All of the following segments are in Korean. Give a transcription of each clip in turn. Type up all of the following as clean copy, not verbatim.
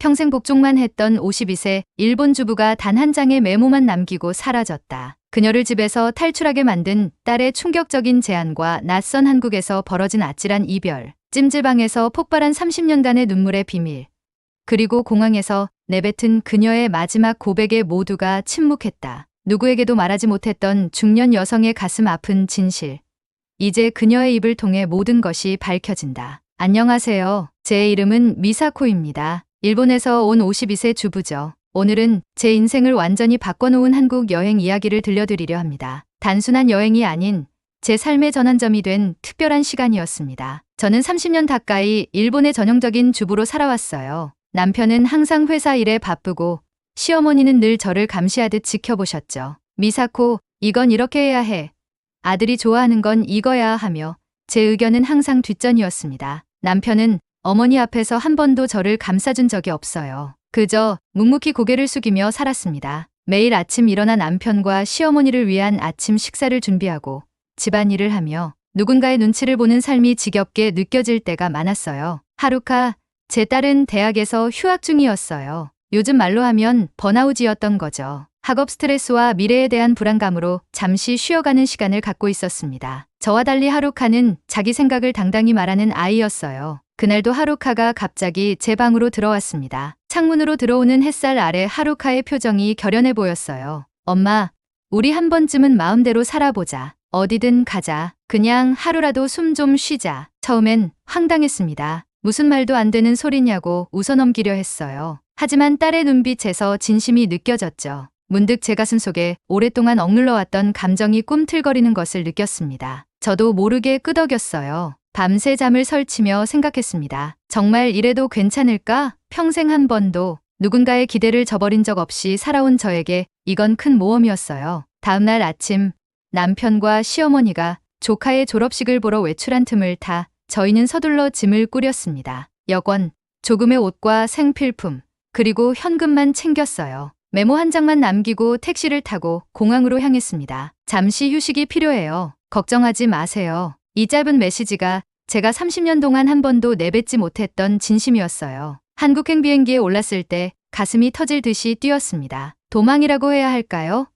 평생 복종만 했던 52세 일본 주부가 단 한 장의 메모만 남기고 사라졌다. 그녀를 집에서 탈출하게 만든 딸의 충격적인 제안과 낯선 한국에서 벌어진 아찔한 이별, 찜질방에서 폭발한 30년간의 눈물의 비밀, 그리고 공항에서 내뱉은 그녀의 마지막 고백에 모두가 침묵했다. 누구에게도 말하지 못했던 중년 여성의 가슴 아픈 진실. 이제 그녀의 입을 통해 모든 것이 밝혀진다. 안녕하세요. 제 이름은 미사코입니다. 일본에서 온 52세 주부죠. 오늘은 제 인생을 완전히 바꿔놓은 한국 여행 이야기를 들려드리려 합니다. 단순한 여행이 아닌 제 삶의 전환점이 된 특별한 시간이었습니다. 저는 30년 가까이 일본의 전형적인 주부로 살아왔어요. 남편은 항상 회사 일에 바쁘고 시어머니는 늘 저를 감시하듯 지켜보셨죠. 미사코, 이건 이렇게 해야 해. 아들이 좋아하는 건 이거야 하며 제 의견은 항상 뒷전이었습니다. 남편은 어머니 앞에서 한 번도 저를 감싸준 적이 없어요. 그저 묵묵히 고개를 숙이며 살았습니다. 매일 아침 일어나 남편과 시어머니를 위한 아침 식사를 준비하고 집안일을 하며 누군가의 눈치를 보는 삶이 지겹게 느껴질 때가 많았어요. 하루카, 제 딸은 대학에서 휴학 중이었어요. 요즘 말로 하면 번아웃이었던 거죠. 학업 스트레스와 미래에 대한 불안감으로 잠시 쉬어가는 시간을 갖고 있었습니다. 저와 달리 하루카는 자기 생각을 당당히 말하는 아이였어요. 그날도 하루카가 갑자기 제 방으로 들어왔습니다. 창문으로 들어오는 햇살 아래 하루카의 표정이 결연해 보였어요. 엄마, 우리 한 번쯤은 마음대로 살아보자. 어디든 가자. 그냥 하루라도 숨 좀 쉬자. 처음엔 황당했습니다. 무슨 말도 안 되는 소리냐고 웃어넘기려 했어요. 하지만 딸의 눈빛에서 진심이 느껴졌죠. 문득 제 가슴 속에 오랫동안 억눌러왔던 감정이 꿈틀거리는 것을 느꼈습니다. 저도 모르게 끄덕였어요. 밤새 잠을 설치며 생각했습니다. 정말 이래도 괜찮을까? 평생 한 번도 누군가의 기대를 저버린 적 없이 살아온 저에게 이건 큰 모험이었어요. 다음날 아침 남편과 시어머니가 조카의 졸업식을 보러 외출한 틈을 타 저희는 서둘러 짐을 꾸렸습니다. 여권, 조금의 옷과 생필품, 그리고 현금만 챙겼어요. 메모 한 장만 남기고 택시를 타고 공항으로 향했습니다. 잠시 휴식이 필요해요. 걱정하지 마세요. 이 짧은 메시지가 제가 30년 동안 한 번도 내뱉지 못했던 진심이었어요. 한국행 비행기에 올랐을 때 가슴이 터질 듯이 뛰었습니다. 도망이라고 해야 할까요?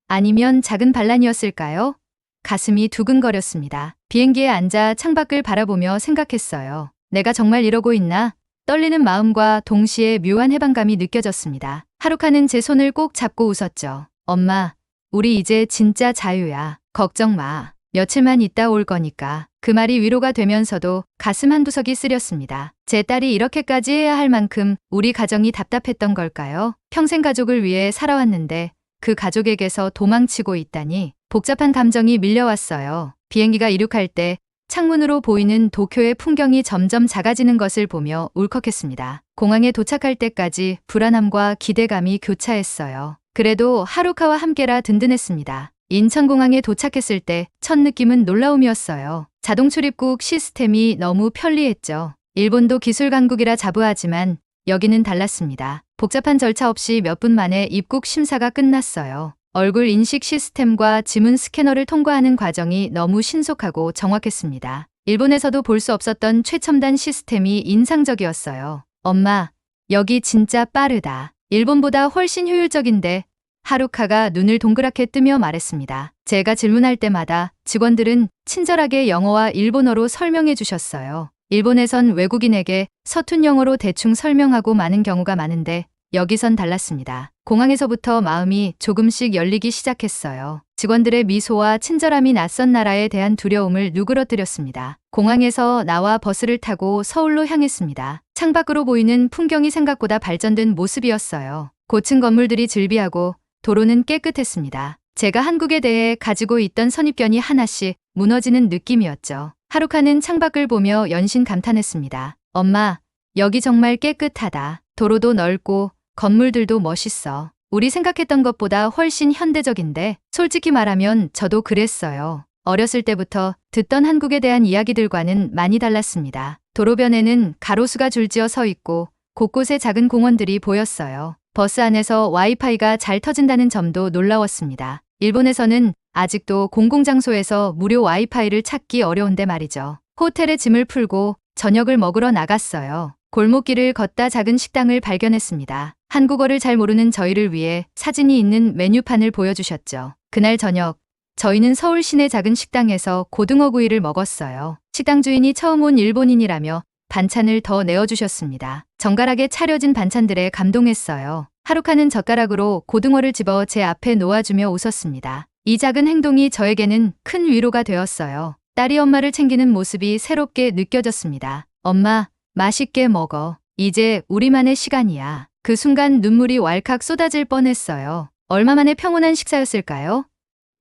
아니면 작은 반란이었을까요? 가슴이 두근거렸습니다. 비행기에 앉아 창밖을 바라보며 생각했어요. 내가 정말 이러고 있나? 떨리는 마음과 동시에 묘한 해방감이 느껴졌습니다. 하루카는 제 손을 꼭 잡고 웃었죠. 엄마, 우리 이제 진짜 자유야. 걱정 마. 며칠만 있다 올 거니까. 그 말이 위로가 되면서도 가슴 한구석이 쓰렸습니다. 제 딸이 이렇게까지 해야 할 만큼 우리 가정이 답답했던 걸까요? 평생 가족을 위해 살아왔는데 그 가족에게서 도망치고 있다니 복잡한 감정이 밀려왔어요. 비행기가 이륙할 때 창문으로 보이는 도쿄의 풍경이 점점 작아지는 것을 보며 울컥했습니다. 공항에 도착할 때까지 불안함과 기대감이 교차했어요. 그래도 하루카와 함께라 든든했습니다. 인천공항에 도착했을 때 첫 느낌은 놀라움이었어요. 자동 출입국 시스템이 너무 편리했죠. 일본도 기술 강국이라 자부하지만 여기는 달랐습니다. 복잡한 절차 없이 몇 분 만에 입국 심사가 끝났어요. 얼굴 인식 시스템과 지문 스캐너를 통과하는 과정이 너무 신속하고 정확했습니다. 일본에서도 볼 수 없었던 최첨단 시스템이 인상적이었어요. 엄마, 여기 진짜 빠르다. 일본보다 훨씬 효율적인데 하루카가 눈을 동그랗게 뜨며 말했습니다. 제가 질문할 때마다 직원들은 친절하게 영어와 일본어로 설명해 주셨어요. 일본에선 외국인에게 서툰 영어로 대충 설명하고 마는 경우가 많은데 여기선 달랐습니다. 공항에서부터 마음이 조금씩 열리기 시작했어요. 직원들의 미소와 친절함이 낯선 나라에 대한 두려움을 누그러뜨렸습니다. 공항에서 나와 버스를 타고 서울로 향했습니다. 창밖으로 보이는 풍경이 생각보다 발전된 모습이었어요. 고층 건물들이 즐비하고 도로는 깨끗했습니다. 제가 한국에 대해 가지고 있던 선입견이 하나씩 무너지는 느낌이었죠. 하루카는 창밖을 보며 연신 감탄했습니다. 엄마, 여기 정말 깨끗하다. 도로도 넓고 건물들도 멋있어. 우리 생각했던 것보다 훨씬 현대적인데 솔직히 말하면 저도 그랬어요. 어렸을 때부터 듣던 한국에 대한 이야기들과는 많이 달랐습니다. 도로변에는 가로수가 줄지어 서 있고 곳곳에 작은 공원들이 보였어요. 버스 안에서 와이파이가 잘 터진다는 점도 놀라웠습니다. 일본에서는 아직도 공공장소에서 무료 와이파이를 찾기 어려운데 말이죠. 호텔에 짐을 풀고 저녁을 먹으러 나갔어요. 골목길을 걷다 작은 식당을 발견했습니다. 한국어를 잘 모르는 저희를 위해 사진이 있는 메뉴판을 보여주셨죠. 그날 저녁, 저희는 서울 시내 작은 식당에서 고등어구이를 먹었어요. 식당 주인이 처음 온 일본인이라며 반찬을 더 내어주셨습니다. 정갈하게 차려진 반찬들에 감동했어요. 하루카는 젓가락으로 고등어를 집어 제 앞에 놓아주며 웃었습니다. 이 작은 행동이 저에게는 큰 위로가 되었어요. 딸이 엄마를 챙기는 모습이 새롭게 느껴졌습니다. 엄마, 맛있게 먹어. 이제 우리만의 시간이야. 그 순간 눈물이 왈칵 쏟아질 뻔했어요. 얼마 만에 평온한 식사였을까요?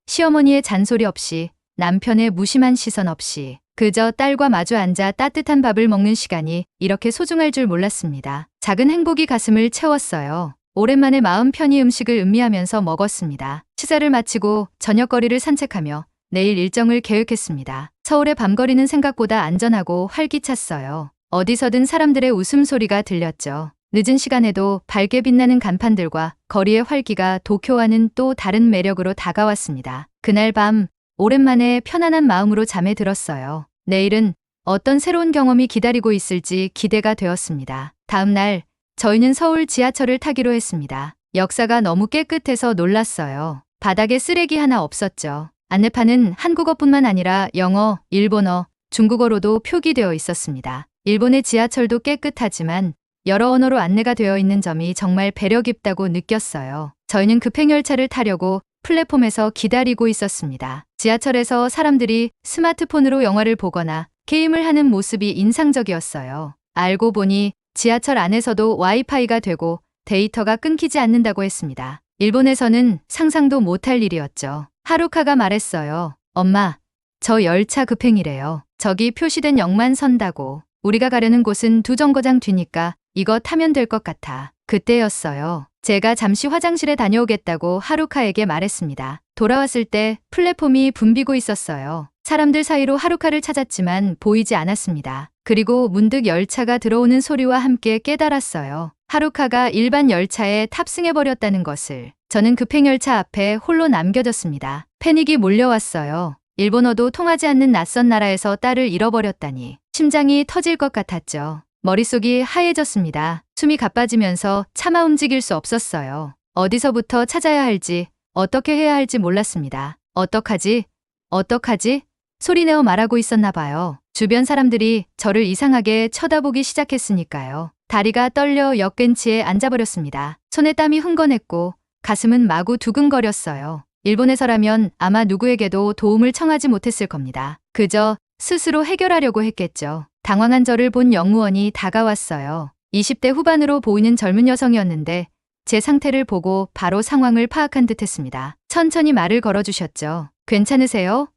시어머니의 잔소리 없이, 남편의 무심한 시선 없이, 그저 딸과 마주 앉아 따뜻한 밥을 먹는 시간이 이렇게 소중할 줄 몰랐습니다. 작은 행복이 가슴을 채웠어요. 오랜만에 마음 편히 음식을 음미하면서 먹었습니다. 식사를 마치고 저녁거리를 산책하며 내일 일정을 계획했습니다. 서울의 밤거리는 생각보다 안전하고 활기찼어요. 어디서든 사람들의 웃음소리가 들렸죠. 늦은 시간에도 밝게 빛나는 간판들과 거리의 활기가 도쿄와는 또 다른 매력으로 다가왔습니다. 그날 밤 오랜만에 편안한 마음으로 잠에 들었어요. 내일은 어떤 새로운 경험이 기다리고 있을지 기대가 되었습니다. 다음 날 저희는 서울 지하철을 타기로 했습니다. 역사가 너무 깨끗해서 놀랐어요. 바닥에 쓰레기 하나 없었죠. 안내판은 한국어뿐만 아니라 영어, 일본어, 중국어로도 표기되어 있었습니다. 일본의 지하철도 깨끗하지만 여러 언어로 안내가 되어 있는 점이 정말 배려 깊다고 느꼈어요. 저희는 급행열차를 타려고 플랫폼에서 기다리고 있었습니다. 지하철에서 사람들이 스마트폰으로 영화를 보거나 게임을 하는 모습이 인상적이었어요. 알고 보니 지하철 안에서도 와이파이가 되고 데이터가 끊기지 않는다고 했습니다. 일본에서는 상상도 못할 일이었죠. 하루카가 말했어요. 엄마, 저 열차 급행이래요. 저기 표시된 역만 선다고. 우리가 가려는 곳은 2정거장 뒤니까 이거 타면 될 것 같아. 그때였어요. 제가 잠시 화장실에 다녀오겠다고 하루카에게 말했습니다. 돌아왔을 때 플랫폼이 붐비고 있었어요. 사람들 사이로 하루카를 찾았지만 보이지 않았습니다. 그리고 문득 열차가 들어오는 소리와 함께 깨달았어요. 하루카가 일반 열차에 탑승해버렸다는 것을. 저는 급행열차 앞에 홀로 남겨졌습니다. 패닉이 몰려왔어요. 일본어도 통하지 않는 낯선 나라에서 딸을 잃어버렸다니. 심장이 터질 것 같았죠. 머릿속이 하얘졌습니다. 숨이 가빠지면서 차마 움직일 수 없었어요. 어디서부터 찾아야 할지, 어떻게 해야 할지 몰랐습니다. 어떡하지? 어떡하지? 소리내어 말하고 있었나 봐요. 주변 사람들이 저를 이상하게 쳐다보기 시작했으니까요. 다리가 떨려 역 벤치에 앉아버렸습니다. 손에 땀이 흥건했고 가슴은 마구 두근거렸어요. 일본에서라면 아마 누구에게도 도움을 청하지 못했을 겁니다. 그저 스스로 해결하려고 했겠죠. 당황한 저를 본 영무원이 다가왔어요. 20대 후반으로 보이는 젊은 여성이었는데 제 상태를 보고 바로 상황을 파악한 듯 했습니다. 천천히 말을 걸어주셨죠. 괜찮으세요?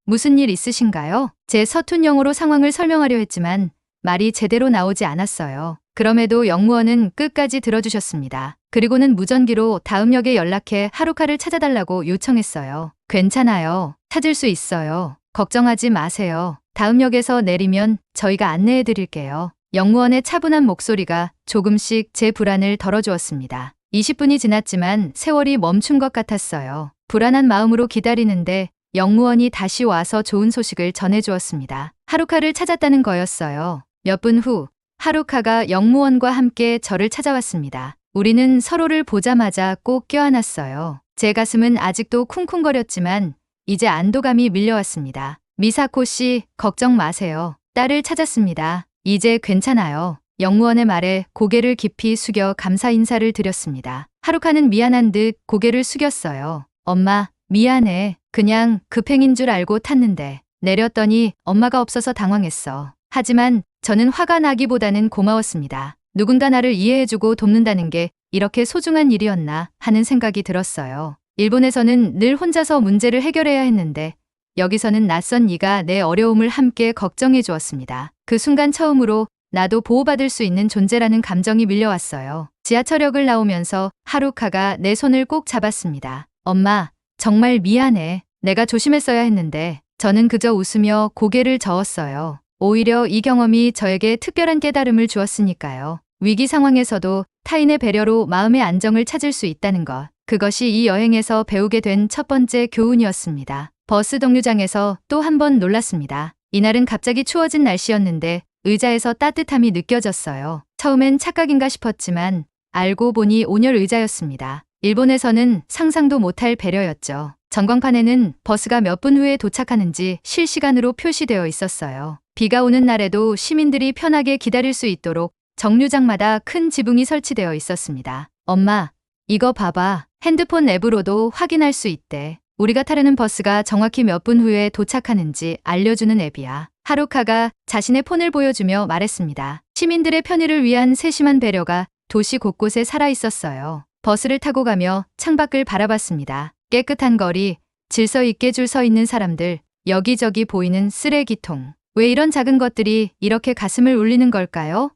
무슨 일 있으신가요? 제 서툰 영어로 상황을 설명하려 했지만 말이 제대로 나오지 않았어요. 그럼에도 영무원은 끝까지 들어주셨습니다. 그리고는 무전기로 다음 역에 연락해 하루카를 찾아달라고 요청했어요. 괜찮아요. 찾을 수 있어요. 걱정하지 마세요. 다음 역에서 내리면 저희가 안내해 드릴게요. 영무원의 차분한 목소리가 조금씩 제 불안을 덜어주었습니다. 20분이 지났지만 세월이 멈춘 것 같았어요. 불안한 마음으로 기다리는데 영무원이 다시 와서 좋은 소식을 전해주었습니다. 하루카를 찾았다는 거였어요. 몇 분 후 하루카가 영무원과 함께 저를 찾아왔습니다. 우리는 서로를 보자마자 꼭 껴안았어요. 제 가슴은 아직도 쿵쿵거렸지만 이제 안도감이 밀려왔습니다. 미사코 씨, 걱정 마세요. 딸을 찾았습니다. 이제 괜찮아요. 영무원의 말에 고개를 깊이 숙여 감사 인사를 드렸습니다. 하루카는 미안한 듯 고개를 숙였어요. 엄마, 미안해. 그냥 급행인 줄 알고 탔는데. 내렸더니 엄마가 없어서 당황했어. 하지만 저는 화가 나기보다는 고마웠습니다. 누군가 나를 이해해주고 돕는다는 게 이렇게 소중한 일이었나 하는 생각이 들었어요. 일본에서는 늘 혼자서 문제를 해결해야 했는데 여기서는 낯선 이가 내 어려움을 함께 걱정해 주었습니다. 그 순간 처음으로 나도 보호받을 수 있는 존재라는 감정이 밀려왔어요. 지하철역을 나오면서 하루카가 내 손을 꼭 잡았습니다. 엄마, 정말 미안해. 내가 조심했어야 했는데. 저는 그저 웃으며 고개를 저었어요. 오히려 이 경험이 저에게 특별한 깨달음을 주었으니까요. 위기 상황에서도 타인의 배려로 마음의 안정을 찾을 수 있다는 것. 그것이 이 여행에서 배우게 된 첫 번째 교훈이었습니다. 버스 정류장에서 또 한 번 놀랐습니다. 이날은 갑자기 추워진 날씨였는데 의자에서 따뜻함이 느껴졌어요. 처음엔 착각인가 싶었지만 알고 보니 온열 의자였습니다. 일본에서는 상상도 못할 배려였죠. 전광판에는 버스가 몇 분 후에 도착하는지 실시간으로 표시되어 있었어요. 비가 오는 날에도 시민들이 편하게 기다릴 수 있도록 정류장마다 큰 지붕이 설치되어 있었습니다. 엄마, 이거 봐봐. 핸드폰 앱으로도 확인할 수 있대. 우리가 타려는 버스가 정확히 몇 분 후에 도착하는지 알려주는 앱이야. 하루카가 자신의 폰을 보여주며 말했습니다. 시민들의 편의를 위한 세심한 배려가 도시 곳곳에 살아 있었어요. 버스를 타고 가며 창밖을 바라봤습니다. 깨끗한 거리, 질서 있게 줄 서 있는 사람들, 여기저기 보이는 쓰레기통. 왜 이런 작은 것들이 이렇게 가슴을 울리는 걸까요?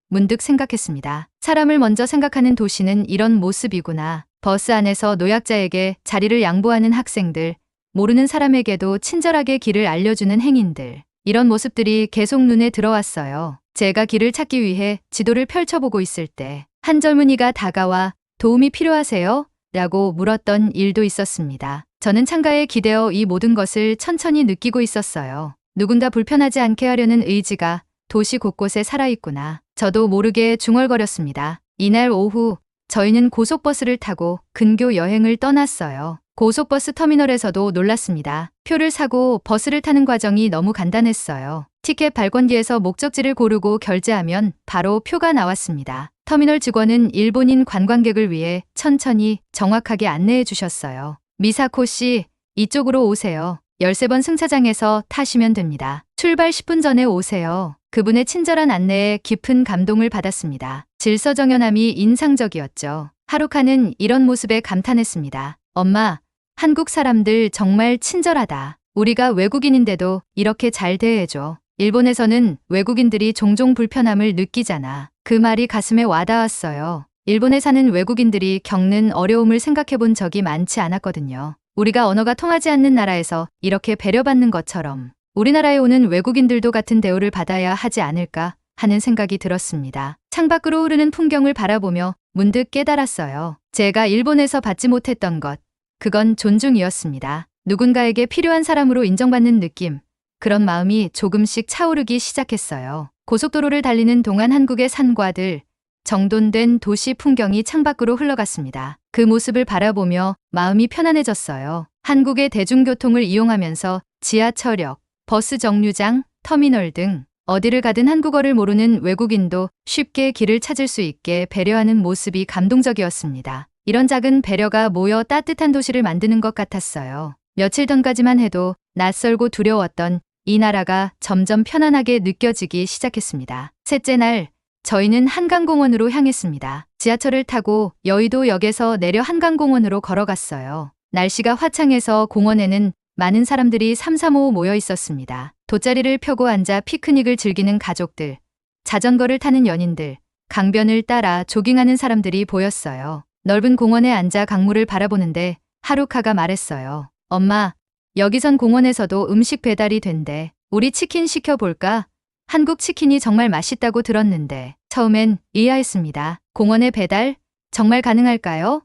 문득 생각했습니다. 사람을 먼저 생각하는 도시는 이런 모습이구나. 버스 안에서 노약자에게 자리를 양보하는 학생들, 모르는 사람에게도 친절하게 길을 알려주는 행인들. 이런 모습들이 계속 눈에 들어왔어요. 제가 길을 찾기 위해 지도를 펼쳐보고 있을 때 한 젊은이가 다가와 도움이 필요하세요? 라고 물었던 일도 있었습니다. 저는 창가에 기대어 이 모든 것을 천천히 느끼고 있었어요. 누군가 불편하지 않게 하려는 의지가 도시 곳곳에 살아있구나. 저도 모르게 중얼거렸습니다. 이날 오후 저희는 고속버스를 타고 근교 여행을 떠났어요. 고속버스 터미널에서도 놀랐습니다. 표를 사고 버스를 타는 과정이 너무 간단했어요. 티켓 발권기에서 목적지를 고르고 결제하면 바로 표가 나왔습니다. 터미널 직원은 일본인 관광객을 위해 천천히 정확하게 안내해 주셨어요. 미사코 씨, 이쪽으로 오세요. 13번 승차장에서 타시면 됩니다. 출발 10분 전에 오세요. 그분의 친절한 안내에 깊은 감동을 받았습니다. 질서정연함이 인상적이었죠. 하루카는 이런 모습에 감탄했습니다. 엄마, 한국 사람들 정말 친절하다. 우리가 외국인인데도 이렇게 잘 대해줘. 일본에서는 외국인들이 종종 불편함을 느끼잖아. 그 말이 가슴에 와닿았어요. 일본에 사는 외국인들이 겪는 어려움을 생각해 본 적이 많지 않았거든요. 우리가 언어가 통하지 않는 나라에서 이렇게 배려받는 것처럼 우리나라에 오는 외국인들도 같은 대우를 받아야 하지 않을까 하는 생각이 들었습니다. 창밖으로 흐르는 풍경을 바라보며 문득 깨달았어요. 제가 일본에서 받지 못했던 것, 그건 존중이었습니다. 누군가에게 필요한 사람으로 인정받는 느낌, 그런 마음이 조금씩 차오르기 시작했어요. 고속도로를 달리는 동안 한국의 산과들, 정돈된 도시 풍경이 창밖으로 흘러갔습니다. 그 모습을 바라보며 마음이 편안해졌어요. 한국의 대중교통을 이용하면서 지하철역, 버스 정류장, 터미널 등 어디를 가든 한국어를 모르는 외국인도 쉽게 길을 찾을 수 있게 배려하는 모습이 감동적이었습니다. 이런 작은 배려가 모여 따뜻한 도시를 만드는 것 같았어요. 며칠 전까지만 해도 낯설고 두려웠던 이 나라가 점점 편안하게 느껴지기 시작했습니다. 셋째 날, 저희는 한강공원으로 향했습니다. 지하철을 타고 여의도역에서 내려 한강공원으로 걸어갔어요. 날씨가 화창해서 공원에는 많은 사람들이 삼삼오오 모여 있었습니다. 돗자리를 펴고 앉아 피크닉을 즐기는 가족들, 자전거를 타는 연인들, 강변을 따라 조깅하는 사람들이 보였어요. 넓은 공원에 앉아 강물을 바라보는데 하루카가 말했어요. 엄마, 여기선 공원에서도 음식 배달이 된대. 우리 치킨 시켜볼까? 한국 치킨이 정말 맛있다고 들었는데. 처음엔 의아했습니다. 공원에 배달? 정말 가능할까요?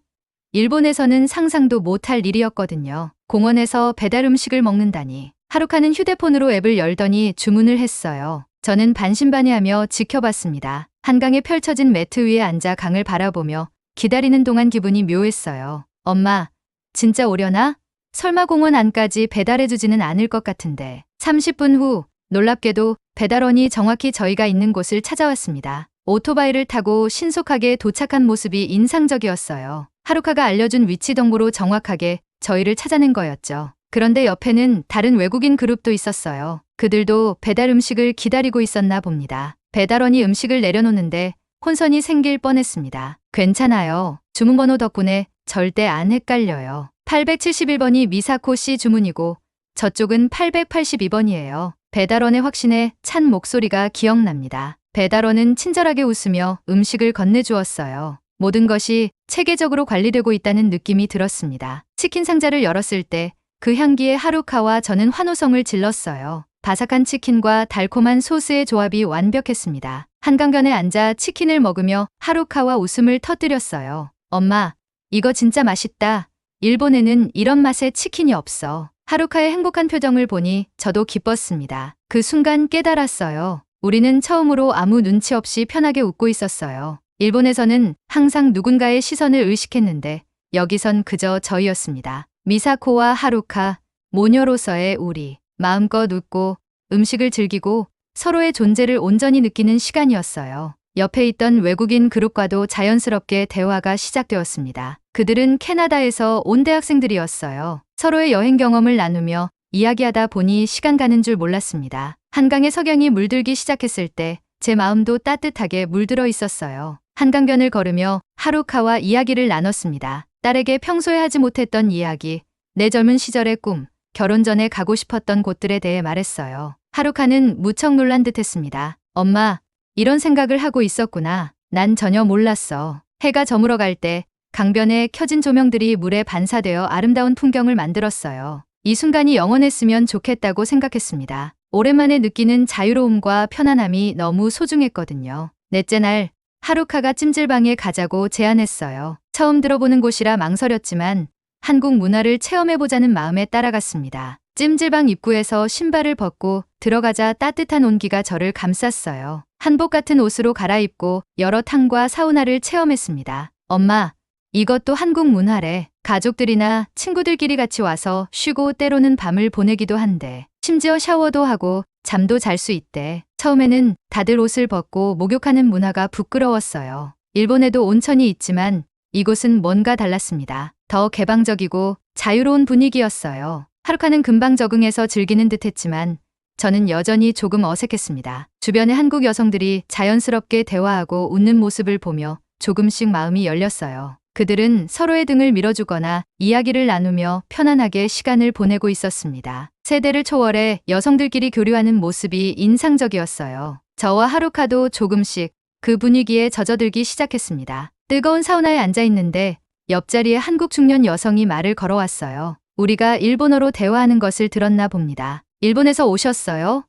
일본에서는 상상도 못할 일이었거든요. 공원에서 배달 음식을 먹는다니. 하루카는 휴대폰으로 앱을 열더니 주문을 했어요. 저는 반신반의하며 지켜봤습니다. 한강에 펼쳐진 매트 위에 앉아 강을 바라보며 기다리는 동안 기분이 묘했어요. 엄마, 진짜 오려나? 설마 공원 안까지 배달해주지는 않을 것 같은데. 30분 후 놀랍게도 배달원이 정확히 저희가 있는 곳을 찾아왔습니다. 오토바이를 타고 신속하게 도착한 모습이 인상적이었어요. 하루카가 알려준 위치 정보로 정확하게 저희를 찾아낸 거였죠. 그런데 옆에는 다른 외국인 그룹도 있었어요. 그들도 배달 음식을 기다리고 있었나 봅니다. 배달원이 음식을 내려놓는데 혼선이 생길 뻔했습니다. 괜찮아요. 주문번호 덕분에 절대 안 헷갈려요. 871번이 미사코 씨 주문이고 저쪽은 882번이에요. 배달원의 확신에 찬 목소리가 기억납니다. 배달원은 친절하게 웃으며 음식을 건네주었어요. 모든 것이 체계적으로 관리되고 있다는 느낌이 들었습니다. 치킨 상자를 열었을 때 그 향기에 하루카와 저는 환호성을 질렀어요. 바삭한 치킨과 달콤한 소스의 조합이 완벽했습니다. 한강변에 앉아 치킨을 먹으며 하루카와 웃음을 터뜨렸어요. 엄마, 이거 진짜 맛있다. 일본에는 이런 맛의 치킨이 없어. 하루카의 행복한 표정을 보니 저도 기뻤습니다. 그 순간 깨달았어요. 우리는 처음으로 아무 눈치 없이 편하게 웃고 있었어요. 일본에서는 항상 누군가의 시선을 의식했는데 여기선 그저 저희였습니다. 미사코와 하루카, 모녀로서의 우리. 마음껏 웃고 음식을 즐기고 서로의 존재를 온전히 느끼는 시간이었어요. 옆에 있던 외국인 그룹과도 자연스럽게 대화가 시작되었습니다. 그들은 캐나다에서 온 대학생들이었어요. 서로의 여행 경험을 나누며 이야기하다 보니 시간 가는 줄 몰랐습니다. 한강의 석양이 물들기 시작했을 때 제 마음도 따뜻하게 물들어 있었어요. 한강변을 걸으며 하루카와 이야기를 나눴습니다. 딸에게 평소에 하지 못했던 이야기, 내 젊은 시절의 꿈, 결혼 전에 가고 싶었던 곳들에 대해 말했어요. 하루카는 무척 놀란 듯했습니다. 엄마, 이런 생각을 하고 있었구나. 난 전혀 몰랐어. 해가 저물어 갈 때 강변에 켜진 조명들이 물에 반사되어 아름다운 풍경을 만들었어요. 이 순간이 영원했으면 좋겠다고 생각했습니다. 오랜만에 느끼는 자유로움과 편안함이 너무 소중했거든요. 넷째 날, 하루카가 찜질방에 가자고 제안했어요. 처음 들어보는 곳이라 망설였지만 한국 문화를 체험해보자는 마음에 따라갔습니다. 찜질방 입구에서 신발을 벗고 들어가자 따뜻한 온기가 저를 감쌌어요. 한복 같은 옷으로 갈아입고 여러 탕과 사우나를 체험했습니다. 엄마, 이것도 한국 문화래. 가족들이나 친구들끼리 같이 와서 쉬고 때로는 밤을 보내기도 한대. 심지어 샤워도 하고 잠도 잘 수 있대. 처음에는 다들 옷을 벗고 목욕하는 문화가 부끄러웠어요. 일본에도 온천이 있지만 이곳은 뭔가 달랐습니다. 더 개방적이고 자유로운 분위기였어요. 하루카는 금방 적응해서 즐기는 듯했지만 저는 여전히 조금 어색했습니다. 주변의 한국 여성들이 자연스럽게 대화하고 웃는 모습을 보며 조금씩 마음이 열렸어요. 그들은 서로의 등을 밀어주거나 이야기를 나누며 편안하게 시간을 보내고 있었습니다. 세대를 초월해 여성들끼리 교류하는 모습이 인상적이었어요. 저와 하루카도 조금씩 그 분위기에 젖어들기 시작했습니다. 뜨거운 사우나에 앉아 있는데 옆자리에 한국 중년 여성이 말을 걸어왔어요. 우리가 일본어로 대화하는 것을 들었나 봅니다. 일본에서 오셨어요?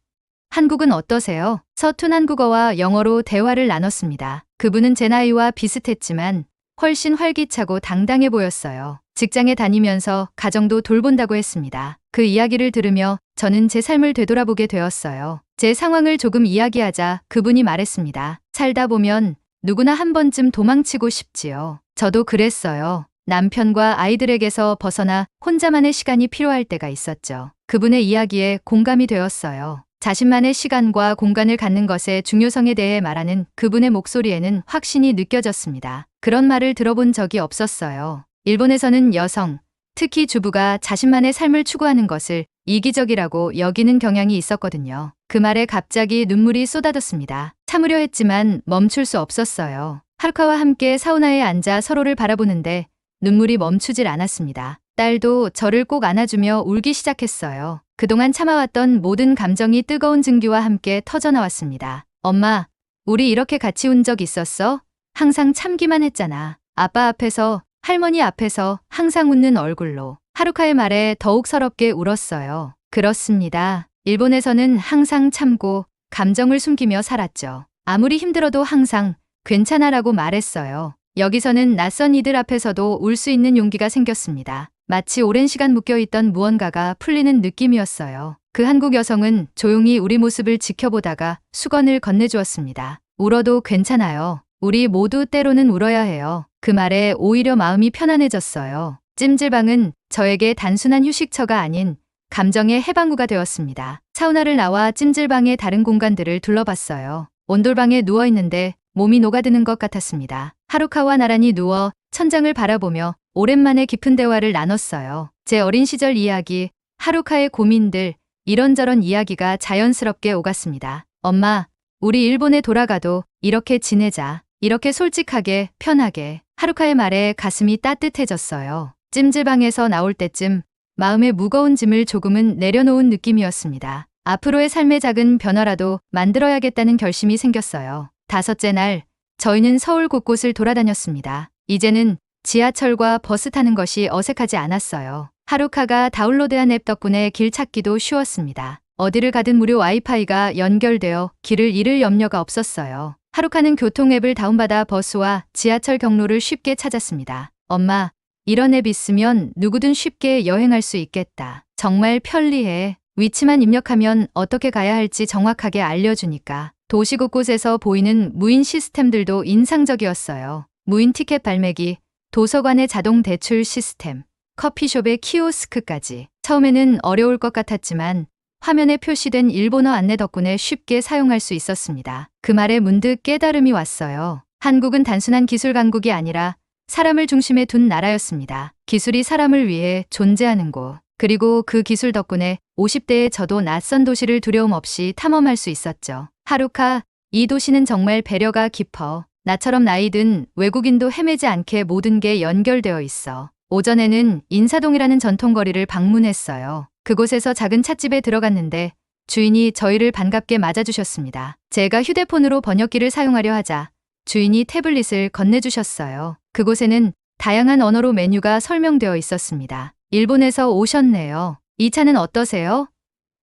한국은 어떠세요? 서툰 한국어와 영어로 대화를 나눴습니다. 그분은 제 나이와 비슷했지만 훨씬 활기차고 당당해 보였어요. 직장에 다니면서 가정도 돌본다고 했습니다. 그 이야기를 들으며 저는 제 삶을 되돌아보게 되었어요. 제 상황을 조금 이야기하자 그분이 말했습니다. 살다 보면 누구나 한 번쯤 도망치고 싶지요. 저도 그랬어요. 남편과 아이들에게서 벗어나 혼자만의 시간이 필요할 때가 있었죠. 그분의 이야기에 공감이 되었어요. 자신만의 시간과 공간을 갖는 것의 중요성에 대해 말하는 그분의 목소리에는 확신이 느껴졌습니다. 그런 말을 들어본 적이 없었어요. 일본에서는 여성, 특히 주부가 자신만의 삶을 추구하는 것을 이기적이라고 여기는 경향이 있었거든요. 그 말에 갑자기 눈물이 쏟아졌습니다. 참으려 했지만 멈출 수 없었어요. 하루카와 함께 사우나에 앉아 서로를 바라보는데 눈물이 멈추질 않았습니다. 딸도 저를 꼭 안아주며 울기 시작했어요. 그동안 참아왔던 모든 감정이 뜨거운 증기와 함께 터져나왔습니다. 엄마, 우리 이렇게 같이 운 적 있었어? 항상 참기만 했잖아. 아빠 앞에서, 할머니 앞에서 항상 웃는 얼굴로. 하루카의 말에 더욱 서럽게 울었어요. 그렇습니다. 일본에서는 항상 참고 감정을 숨기며 살았죠. 아무리 힘들어도 항상 괜찮아라고 말했어요. 여기서는 낯선 이들 앞에서도 울 수 있는 용기가 생겼습니다. 마치 오랜 시간 묶여있던 무언가가 풀리는 느낌이었어요. 그 한국 여성은 조용히 우리 모습을 지켜보다가 수건을 건네주었습니다. 울어도 괜찮아요. 우리 모두 때로는 울어야 해요. 그 말에 오히려 마음이 편안해졌어요. 찜질방은 저에게 단순한 휴식처가 아닌 감정의 해방구가 되었습니다. 사우나를 나와 찜질방의 다른 공간들을 둘러봤어요. 온돌방에 누워있는데 몸이 녹아드는 것 같았습니다. 하루카와 나란히 누워 천장을 바라보며 오랜만에 깊은 대화를 나눴어요. 제 어린 시절 이야기, 하루카의 고민들, 이런저런 이야기가 자연스럽게 오갔습니다. 엄마, 우리 일본에 돌아가도 이렇게 지내자. 이렇게 솔직하게, 편하게. 하루카의 말에 가슴이 따뜻해졌어요. 찜질방에서 나올 때쯤 마음의 무거운 짐을 조금은 내려놓은 느낌이었습니다. 앞으로의 삶의 작은 변화라도 만들어야겠다는 결심이 생겼어요. 5째 날, 저희는 서울 곳곳을 돌아다녔습니다. 이제는 지하철과 버스 타는 것이 어색하지 않았어요. 하루카가 다운로드한 앱 덕분에 길 찾기도 쉬웠습니다. 어디를 가든 무료 와이파이가 연결되어 길을 잃을 염려가 없었어요. 하루카는 교통 앱을 다운받아 버스와 지하철 경로를 쉽게 찾았습니다. 엄마, 이런 앱 있으면 누구든 쉽게 여행할 수 있겠다. 정말 편리해. 위치만 입력하면 어떻게 가야 할지 정확하게 알려주니까. 도시 곳곳에서 보이는 무인 시스템들도 인상적이었어요. 무인 티켓 발매기, 도서관의 자동 대출 시스템, 커피숍의 키오스크까지. 처음에는 어려울 것 같았지만 화면에 표시된 일본어 안내 덕분에 쉽게 사용할 수 있었습니다. 그 말에 문득 깨달음이 왔어요. 한국은 단순한 기술 강국이 아니라 사람을 중심에 둔 나라였습니다. 기술이 사람을 위해 존재하는 곳. 그리고 그 기술 덕분에 50대의 저도 낯선 도시를 두려움 없이 탐험할 수 있었죠. 하루카, 이 도시는 정말 배려가 깊어. 나처럼 나이 든 외국인도 헤매지 않게 모든 게 연결되어 있어. 오전에는 인사동이라는 전통거리를 방문했어요. 그곳에서 작은 찻집에 들어갔는데 주인이 저희를 반갑게 맞아주셨습니다. 제가 휴대폰으로 번역기를 사용하려 하자 주인이 태블릿을 건네주셨어요. 그곳에는 다양한 언어로 메뉴가 설명되어 있었습니다. 일본에서 오셨네요. 이 차는 어떠세요?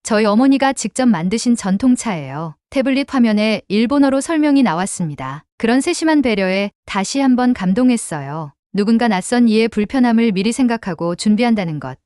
저희 어머니가 직접 만드신 전통차예요. 태블릿 화면에 일본어로 설명이 나왔습니다. 그런 세심한 배려에 다시 한번 감동했어요. 누군가 낯선 이의 불편함을 미리 생각하고 준비한다는 것.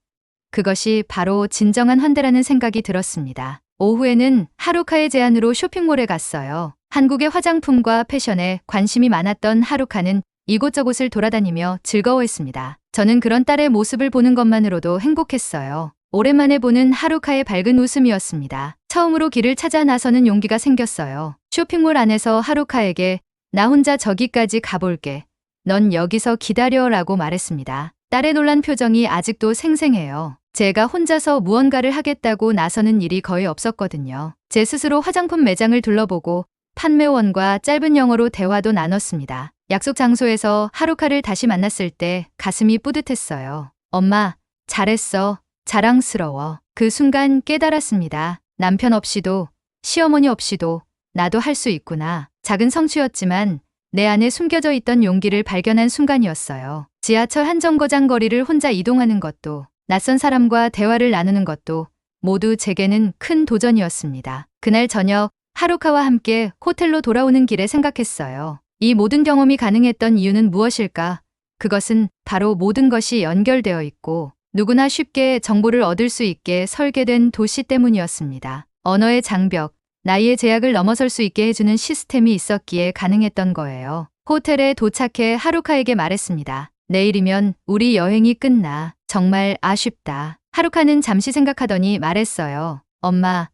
그것이 바로 진정한 환대라는 생각이 들었습니다. 오후에는 하루카의 제안으로 쇼핑몰에 갔어요. 한국의 화장품과 패션에 관심이 많았던 하루카는 이곳저곳을 돌아다니며 즐거워했습니다. 저는 그런 딸의 모습을 보는 것만으로도 행복했어요. 오랜만에 보는 하루카의 밝은 웃음이었습니다. 처음으로 길을 찾아 나서는 용기가 생겼어요. 쇼핑몰 안에서 하루카에게 나 혼자 저기까지 가볼게. 넌 여기서 기다려라고 말했습니다. 딸의 놀란 표정이 아직도 생생해요. 제가 혼자서 무언가를 하겠다고 나서는 일이 거의 없었거든요. 제 스스로 화장품 매장을 둘러보고 판매원과 짧은 영어로 대화도 나눴습니다. 약속 장소에서 하루카를 다시 만났을 때 가슴이 뿌듯했어요. 엄마, 잘했어. 자랑스러워. 그 순간 깨달았습니다. 남편 없이도, 시어머니 없이도 나도 할 수 있구나. 작은 성취였지만 내 안에 숨겨져 있던 용기를 발견한 순간이었어요. 지하철 한 정거장 거리를 혼자 이동하는 것도, 낯선 사람과 대화를 나누는 것도 모두 제게는 큰 도전이었습니다. 그날 저녁 하루카와 함께 호텔로 돌아오는 길에 생각했어요. 이 모든 경험이 가능했던 이유는 무엇일까? 그것은 바로 모든 것이 연결되어 있고 누구나 쉽게 정보를 얻을 수 있게 설계된 도시 때문이었습니다. 언어의 장벽, 나이의 제약을 넘어설 수 있게 해주는 시스템이 있었기에 가능했던 거예요. 호텔에 도착해 하루카에게 말했습니다. 내일이면 우리 여행이 끝나. 정말 아쉽다. 하루카는 잠시 생각하더니 말했어요. 엄마,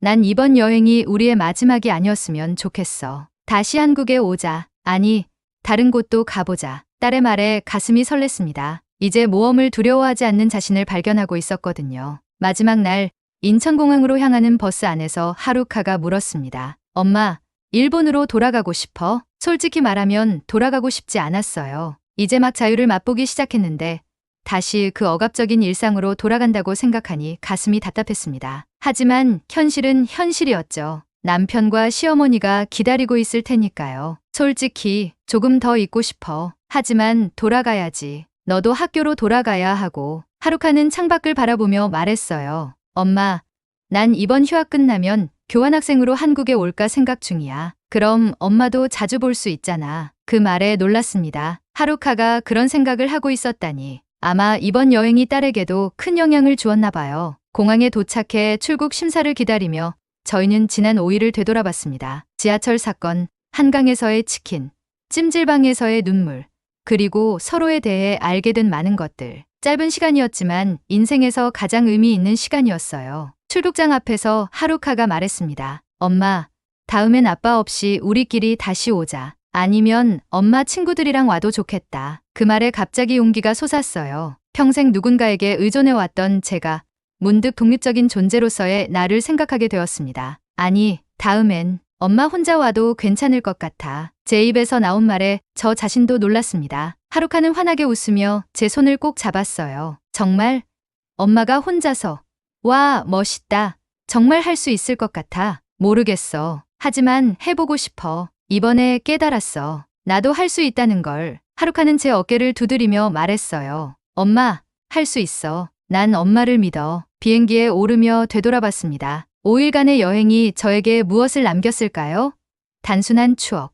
난 이번 여행이 우리의 마지막이 아니었으면 좋겠어. 다시 한국에 오자. 아니, 다른 곳도 가보자. 딸의 말에 가슴이 설렜습니다. 이제 모험을 두려워하지 않는 자신을 발견하고 있었거든요. 마지막 날 인천공항으로 향하는 버스 안에서 하루카가 물었습니다. 엄마, 일본으로 돌아가고 싶어? 솔직히 말하면 돌아가고 싶지 않았어요. 이제 막 자유를 맛보기 시작했는데 다시 그 억압적인 일상으로 돌아간다고 생각하니 가슴이 답답했습니다. 하지만 현실은 현실이었죠. 남편과 시어머니가 기다리고 있을 테니까요. 솔직히 조금 더 있고 싶어. 하지만 돌아가야지. 너도 학교로 돌아가야 하고. 하루카는 창밖을 바라보며 말했어요. 엄마, 난 이번 휴학 끝나면 교환학생으로 한국에 올까 생각 중이야. 그럼 엄마도 자주 볼 수 있잖아. 그 말에 놀랐습니다. 하루카가 그런 생각을 하고 있었다니. 아마 이번 여행이 딸에게도 큰 영향을 주었나 봐요. 공항에 도착해 출국 심사를 기다리며 저희는 지난 5일을 되돌아봤습니다. 지하철 사건, 한강에서의 치킨, 찜질방에서의 눈물, 그리고 서로에 대해 알게 된 많은 것들. 짧은 시간이었지만 인생에서 가장 의미 있는 시간이었어요. 출국장 앞에서 하루카가 말했습니다. 엄마, 다음엔 아빠 없이 우리끼리 다시 오자. 아니면 엄마 친구들이랑 와도 좋겠다. 그 말에 갑자기 용기가 솟았어요. 평생 누군가에게 의존해왔던 제가 문득 독립적인 존재로서의 나를 생각하게 되었습니다. 아니, 다음엔 엄마 혼자 와도 괜찮을 것 같아. 제 입에서 나온 말에 저 자신도 놀랐습니다. 하루카는 환하게 웃으며 제 손을 꼭 잡았어요. 정말? 엄마가 혼자서. 와, 멋있다. 정말 할 수 있을 것 같아. 모르겠어. 하지만 해보고 싶어. 이번에 깨달았어. 나도 할 수 있다는 걸. 하루카는 제 어깨를 두드리며 말했어요. 엄마, 할 수 있어. 난 엄마를 믿어. 비행기에 오르며 되돌아봤습니다. 5일간의 여행이 저에게 무엇을 남겼을까요? 단순한 추억.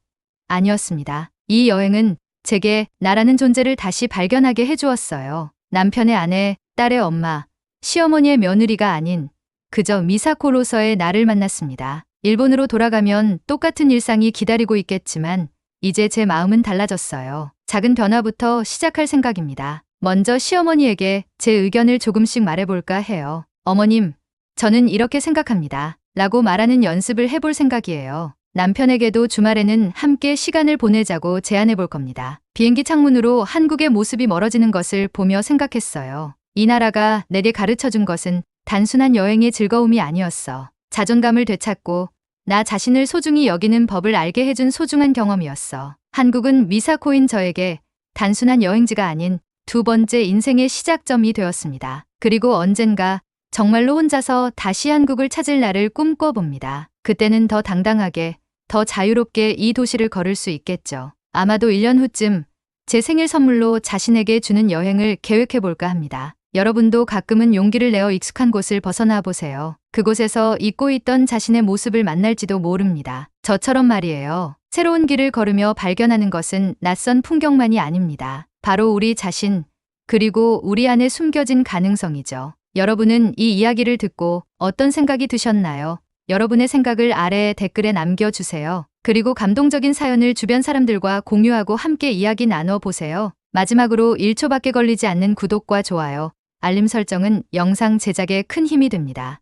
아니었습니다. 이 여행은 제게 나라는 존재를 다시 발견하게 해주었어요. 남편의 아내, 딸의 엄마, 시어머니의 며느리가 아닌 그저 미사코로서의 나를 만났습니다. 일본으로 돌아가면 똑같은 일상이 기다리고 있겠지만 이제 제 마음은 달라졌어요. 작은 변화부터 시작할 생각입니다. 먼저 시어머니에게 제 의견을 조금씩 말해볼까 해요. 어머님, 저는 이렇게 생각합니다. 라고 말하는 연습을 해볼 생각이에요. 남편에게도 주말에는 함께 시간을 보내자고 제안해볼 겁니다. 비행기 창문으로 한국의 모습이 멀어지는 것을 보며 생각했어요. 이 나라가 내게 가르쳐준 것은 단순한 여행의 즐거움이 아니었어. 자존감을 되찾고 나 자신을 소중히 여기는 법을 알게 해준 소중한 경험이었어. 한국은 미사코인 저에게 단순한 여행지가 아닌 두 번째 인생의 시작점이 되었습니다. 그리고 언젠가 정말로 혼자서 다시 한국을 찾을 날을 꿈꿔봅니다. 그때는 더 당당하게, 더 자유롭게 이 도시를 걸을 수 있겠죠. 아마도 1년 후쯤 제 생일 선물로 자신에게 주는 여행을 계획해볼까 합니다. 여러분도 가끔은 용기를 내어 익숙한 곳을 벗어나 보세요. 그곳에서 잊고 있던 자신의 모습을 만날지도 모릅니다. 저처럼 말이에요. 새로운 길을 걸으며 발견하는 것은 낯선 풍경만이 아닙니다. 바로 우리 자신, 그리고 우리 안에 숨겨진 가능성이죠. 여러분은 이 이야기를 듣고 어떤 생각이 드셨나요? 여러분의 생각을 아래 댓글에 남겨주세요. 그리고 감동적인 사연을 주변 사람들과 공유하고 함께 이야기 나눠보세요. 마지막으로 1초밖에 걸리지 않는 구독과 좋아요, 알림 설정은 영상 제작에 큰 힘이 됩니다.